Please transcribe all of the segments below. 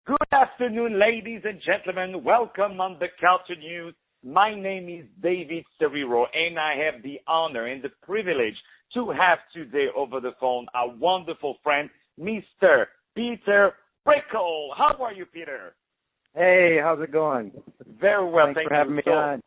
Good afternoon, ladies and gentlemen. Welcome on the Culture News. My name is David Serero, and I have the honor and the privilege to have today over the phone our wonderful friend, Mr. Peter RECKELL. How are you, Peter? Hey, how's it going? Very well, Thanks for having me on.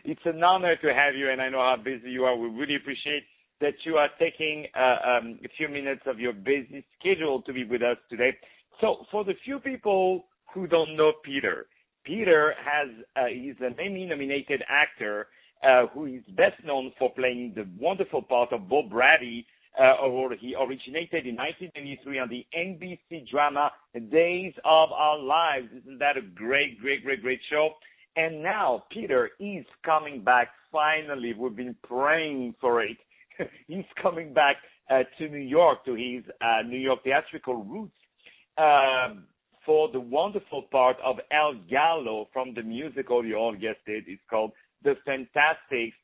It's an honor to have you, and I know how busy you are. We really appreciate that you are taking a few minutes of your busy schedule to be with us today. So for the few people who don't know Peter, Peter he's an Emmy-nominated actor who is best known for playing the wonderful part of Bob Brady. He originated in 1993 on the NBC drama Days of Our Lives. Isn't that a great show? And now Peter is coming back finally. We've been praying for it. He's coming back to New York, to his New York theatrical roots, for the wonderful part of El Gallo from the musical, you all guessed it, it's called The Fantastics,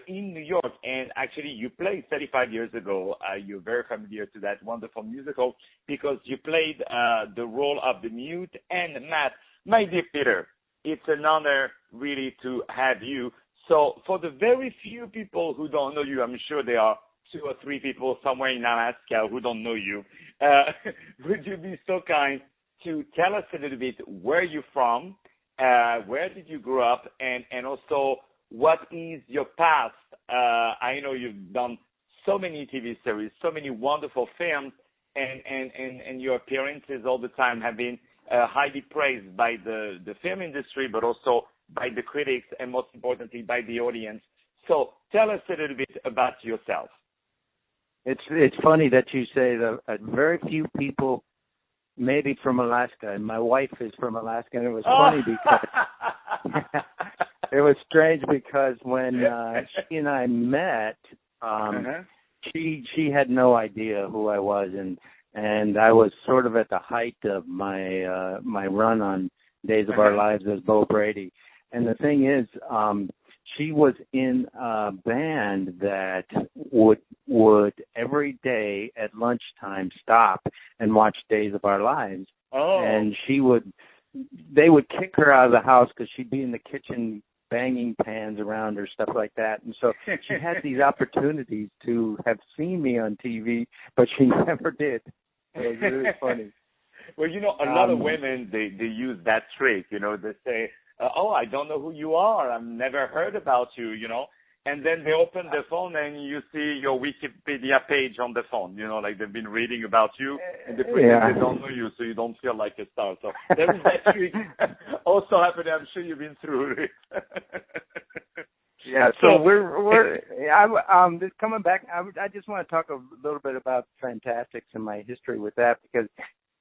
in New York. And actually, you played 35 years ago. You're very familiar to that wonderful musical because you played the role of the mute and Matt. My dear Peter, it's an honor really to have you. So for the very few people who don't know you, I'm sure there are 2 or 3 people somewhere in Alaska who don't know you. Would you be so kind to tell us a little bit where you're from, where did you grow up, and also what is your past? I know you've done so many TV series, so many wonderful films, and your appearances all the time have been highly praised by the film industry, but also by the critics, and most importantly, by the audience. So tell us a little bit about yourself. It's funny that you say that very few people, maybe from Alaska, and my wife is from Alaska, and it was funny because it was strange because when she and I met, she had no idea who I was, and I was sort of at the height of my my run on Days of Our Lives as Bo Brady. And the thing is, she was in a band that would every day at lunchtime stop and watch Days of Our Lives. Oh. And they would kick her out of the house because she'd be in the kitchen banging pans around her, stuff like that. And so she had these opportunities to have seen me on TV, but she never did. It was really funny. Well, a lot of women, they use that trick, they say, I don't know who you are. I've never heard about you, And then they open the phone and you see your Wikipedia page on the phone, like they've been reading about you and they pretend they don't know you, so you don't feel like a star. So there is that trick also happening. I'm sure you've been through it. Yeah, so we're just coming back. I just want to talk a little bit about Fantastics and my history with that, because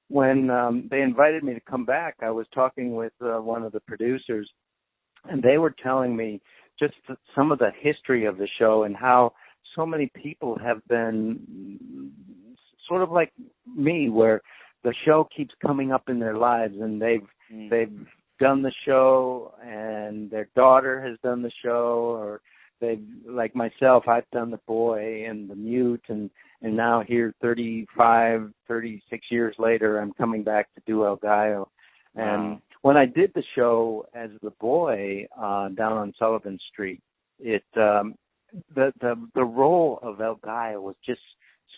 when they invited me to come back, I was talking with one of the producers, and they were telling me just some of the history of the show and how so many people have been sort of like me, where the show keeps coming up in their lives, and they've done the show, and their daughter has done the show, or they've, like myself, I've done the boy and the mute, and now here 36 years later, I'm coming back to do El Gallo. And when I did the show as the boy down on Sullivan Street, the role of El Gallo was just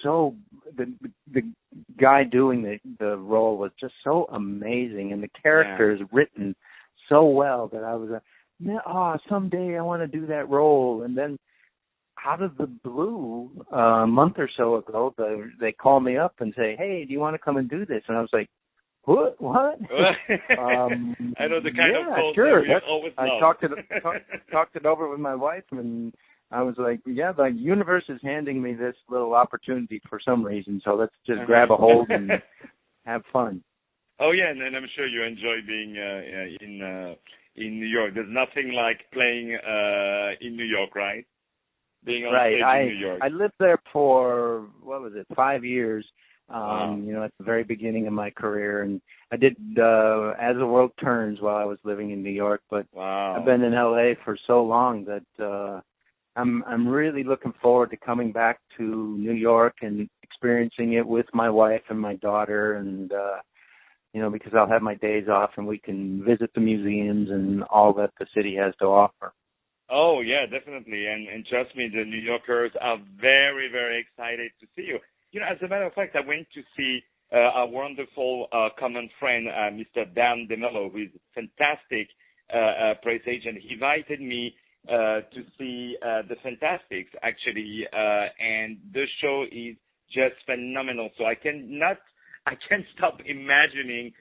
so, the guy doing the role was just so amazing, and the character is written so well that I was someday I want to do that role. And then out of the blue, a month or so ago, they call me up and say, "Hey, do you want to come and do this?" And I was like, "What? I know the kind of calls sure. that we always I talked it over with my wife, and I was like, yeah, the universe is handing me this little opportunity for some reason, so let's just grab a hold and have fun. Oh, yeah, and I'm sure you enjoy being in New York. There's nothing like playing in New York, right? Being on stage in New York. I lived there for, 5 years, at the very beginning of my career. And I did As the World Turns while I was living in New York. But I've been in L.A. for so long that I'm really looking forward to coming back to New York and experiencing it with my wife and my daughter, and because I'll have my days off and we can visit the museums and all that the city has to offer. Oh, yeah, definitely. And trust me, the New Yorkers are very, very excited to see you. As a matter of fact, I went to see our wonderful common friend, Mr. Dan DeMello, who is a fantastic press agent. He invited me to see the Fantastics, actually, and the show is just phenomenal. So I can't stop imagining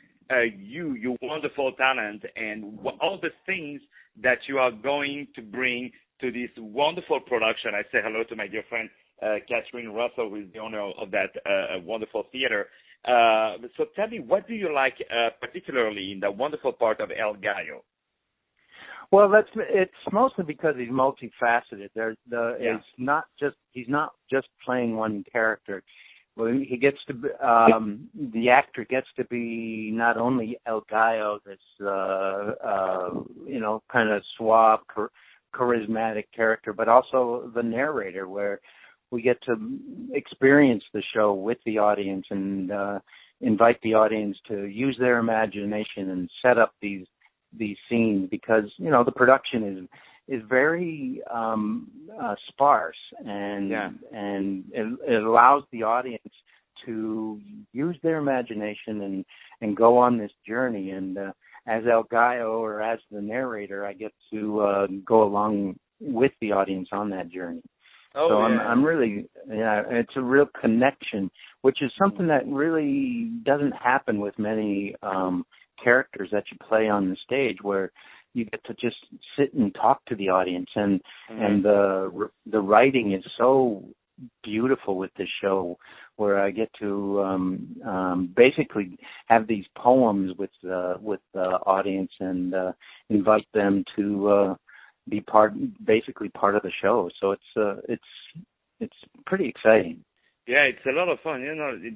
your wonderful talent and all the things that you are going to bring to this wonderful production. I say hello to my dear friend Catherine Russell, who is the owner of that wonderful theater. So tell me, what do you like particularly in the wonderful part of El Gallo? Well, it's mostly because he's multifaceted. He's not just playing one character. Well, he gets to be, the actor gets to be not only El Gallo, this kind of suave, charismatic character, but also the narrator, where we get to experience the show with the audience and invite the audience to use their imagination and set up these scenes, because the production is very sparse, and it allows the audience to use their imagination and go on this journey. And as El Gallo, or as the narrator, I get to go along with the audience on that journey. Oh, so yeah. I'm really, it's a real connection, which is something that really doesn't happen with many characters that you play on the stage, where you get to just sit and talk to the audience, and the writing is so beautiful with this show, where I get to basically have these poems with the audience and invite them to be part of the show. So it's pretty exciting. Yeah, it's a lot of fun.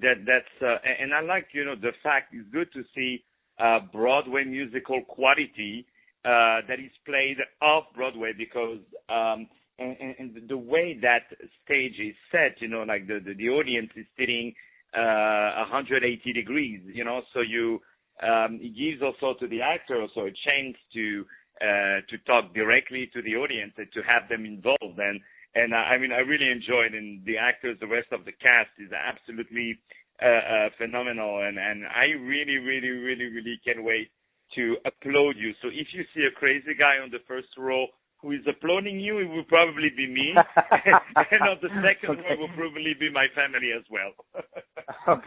That's and I like the fact it's good to see Broadway musical quality that is played off Broadway, because and the way that stage is set, like the audience is sitting 180 degrees, so it gives also to the actor also a chance to talk directly to the audience and to have them involved. And I really enjoyed it, and the actors, the rest of the cast is absolutely phenomenal, and I really, really, really, really can't wait to applaud you. So if you see a crazy guy on the first row who is applauding you, it will probably be me, and on the second row will probably be my family as well.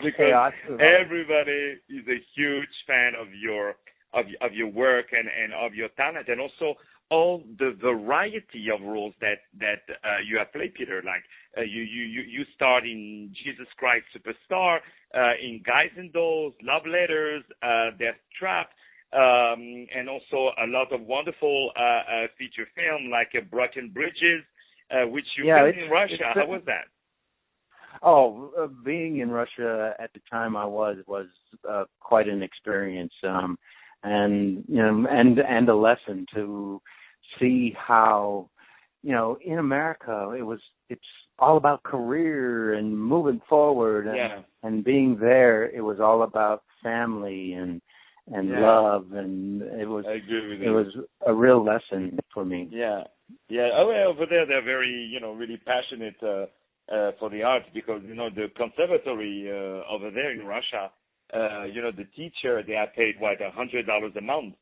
Because everybody is a huge fan of your work and of your talent, and also all the variety of roles that you have played, Peter. Like you starred in Jesus Christ Superstar, in Guys and Dolls, Love Letters, Death Trap, and also a lot of wonderful feature film like Broken Bridges, which you filmed in Russia. How was that? Oh, being in Russia at the time I was quite an experience, and a lesson to see how, in America it's all about career and moving forward, and being there it was all about family and love, and it was a real lesson for me. Yeah. Over there they're very really passionate for the arts, because the conservatory over there in Russia, the teacher, they are paid $100 a month,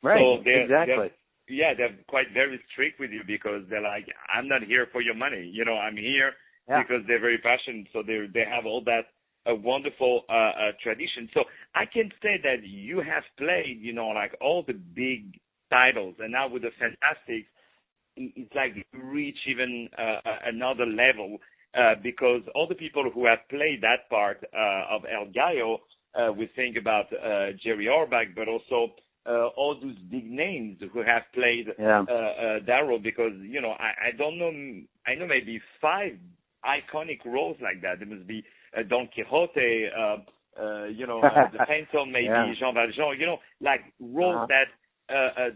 Right. So exactly. They're quite very strict with you, because they're like, I'm not here for your money, I'm here because they're very passionate. So they have all that wonderful tradition. So I can say that you have played, like all the big titles, and now with the Fantastics, it's like you reach even another level, because all the people who have played that part of El Gallo, we think about Jerry Orbach, but also all those big names who have played that role, because I don't know, I know maybe 5 iconic roles like that. There must be Don Quixote, the Phantom, maybe Jean Valjean, like roles that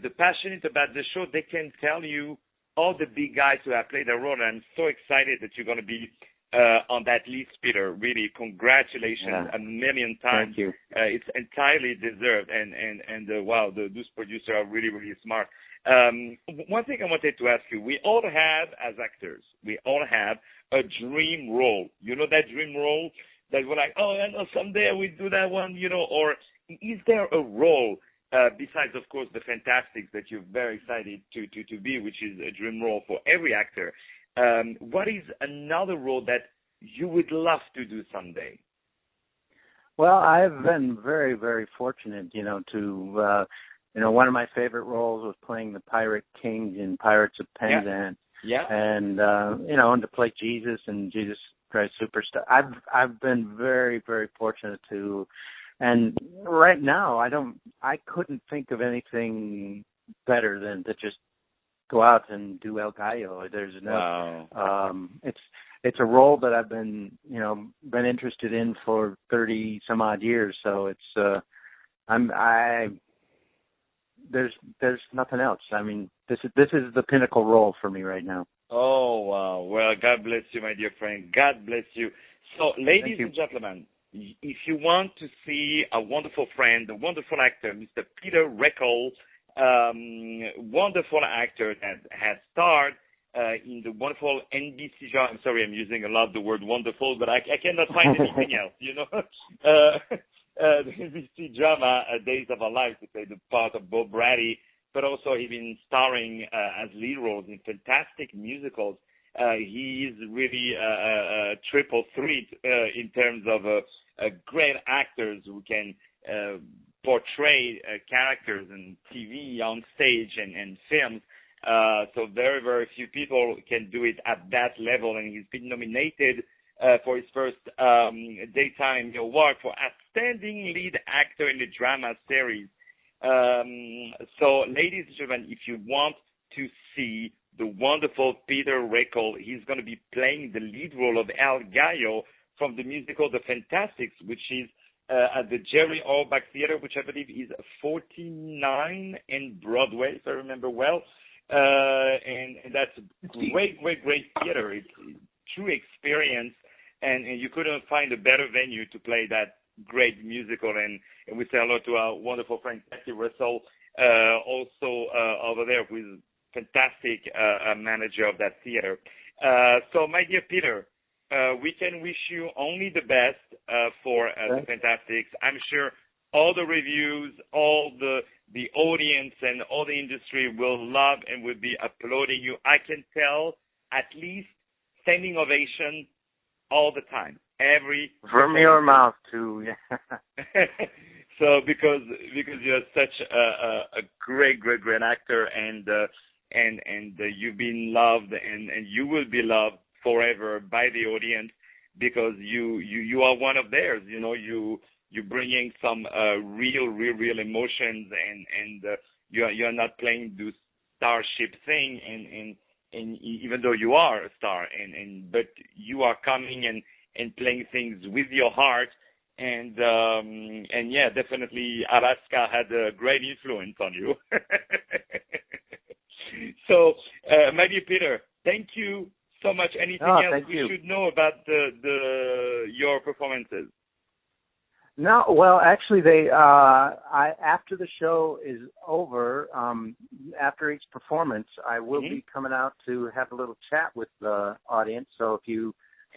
the passionate about the show, they can tell you all the big guys who have played a role. And I'm so excited that you're going to be on that list, Peter. Really, congratulations a million times. Thank you. It's entirely deserved, and wow, those producers are really, really smart. One thing I wanted to ask you: we all have, as actors, we all have a dream role. You know that dream role that we're like, oh, I know someday I will do that one, you know. Or is there a role besides, of course, the Fantastics that you're very excited to be, which is a dream role for every actor? What is another role that you would love to do someday? Well, I've been very, very fortunate, to, one of my favorite roles was playing the Pirate King in Pirates of Penzance. Yeah. And, and to play Jesus and Jesus Christ Superstar. I've been very, very fortunate to, and right now I couldn't think of anything better than to just go out and do El Gallo. There's no, wow. It's a role that I've been interested in for 30 some odd years. So it's, there's nothing else. I mean, this is the pinnacle role for me right now. Oh, wow. Well, God bless you, my dear friend. God bless you. So, ladies and gentlemen, if you want to see a wonderful friend, a wonderful actor, Mr. Peter RECKELL, wonderful actor that has starred in the wonderful NBC drama. I'm sorry, I'm using a lot the word wonderful, but I cannot find anything else, the NBC drama, Days of Our Lives, to play the part of Bob Braddy, but also he's been starring as lead roles in fantastic musicals. He is really a triple threat in terms of great actors who can portray characters in TV, on stage, and films. So very, very few people can do it at that level, and he's been nominated for his first Daytime Award for Outstanding Lead Actor in the Drama Series. So, ladies and gentlemen, if you want to see the wonderful Peter RECKELL, he's going to be playing the lead role of El Gallo from the musical The Fantastics, which is at the Jerry Orbach Theater, which I believe is 49 in Broadway, if I remember well. And that's a great theater. It's a true experience, and you couldn't find a better venue to play that great musical. And we say hello to our wonderful friend Kathy Russell, also over there, who is fantastic manager of that theater. So, my dear Peter, we can wish you only the best for the Fantastics. I'm sure all the reviews, all the audience and all the industry will love and will be applauding you. I can tell at least standing ovation all the time. From your mouth too. So because you're such a great actor, and you've been loved, and you will be loved forever by the audience, because you are one of theirs. You're bringing some real emotions, and you're not playing the starship thing, and even though you are a star, but you are coming and playing things with your heart, and yeah, definitely Alaska had a great influence on you. So, my dear Peter, thank you so much. Anything else we should know about your performances? No, well, actually, after the show is over, after each performance, I will be coming out to have a little chat with the audience. So if you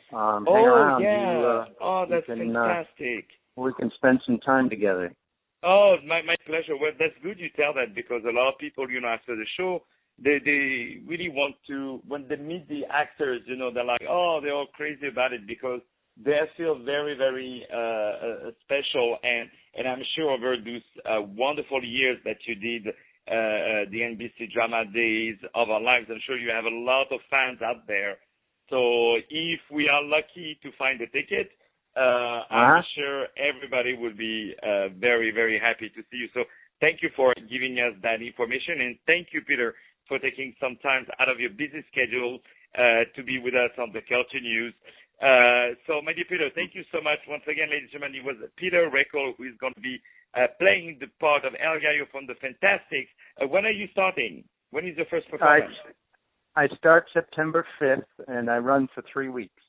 hang around, that's fantastic. We can spend some time together. Oh, my pleasure. Well, that's good you tell that, because a lot of people, after the show, they really want to, when they meet the actors, they're like, oh, they're all crazy about it, because they feel very, very special, and I'm sure over those wonderful years that you did the NBC Drama Days of Our Lives, I'm sure you have a lot of fans out there. So if we are lucky to find a ticket, I'm sure everybody will be very, very happy to see you. So thank you for giving us that information, and thank you, Peter, for taking some time out of your busy schedule to be with us on the Culture News. So, my dear Peter, thank you so much. Once again, ladies and gentlemen, it was Peter RECKELL who is going to be playing the part of El Gallo from the Fantastics. When are you starting? When is your first performance? I start September 5th, and I run for 3 weeks.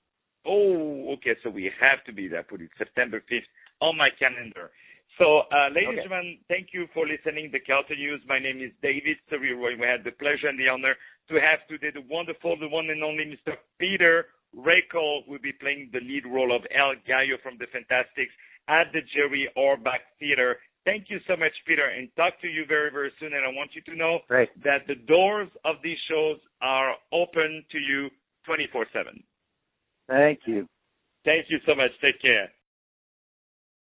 Oh, okay. So we have to be there. Put it September 5th on my calendar. So, ladies and gentlemen, thank you for listening to the Culture News. My name is David Serero. We had the pleasure and the honor to have today the wonderful, the one and only Mr. Peter RECKELL, will be playing the lead role of El Gallo from the Fantastics at the Jerry Orbach Theater. Thank you so much, Peter, and talk to you very, very soon. And I want you to know that the doors of these shows are open to you 24/7. Thank you. Thank you so much. Take care.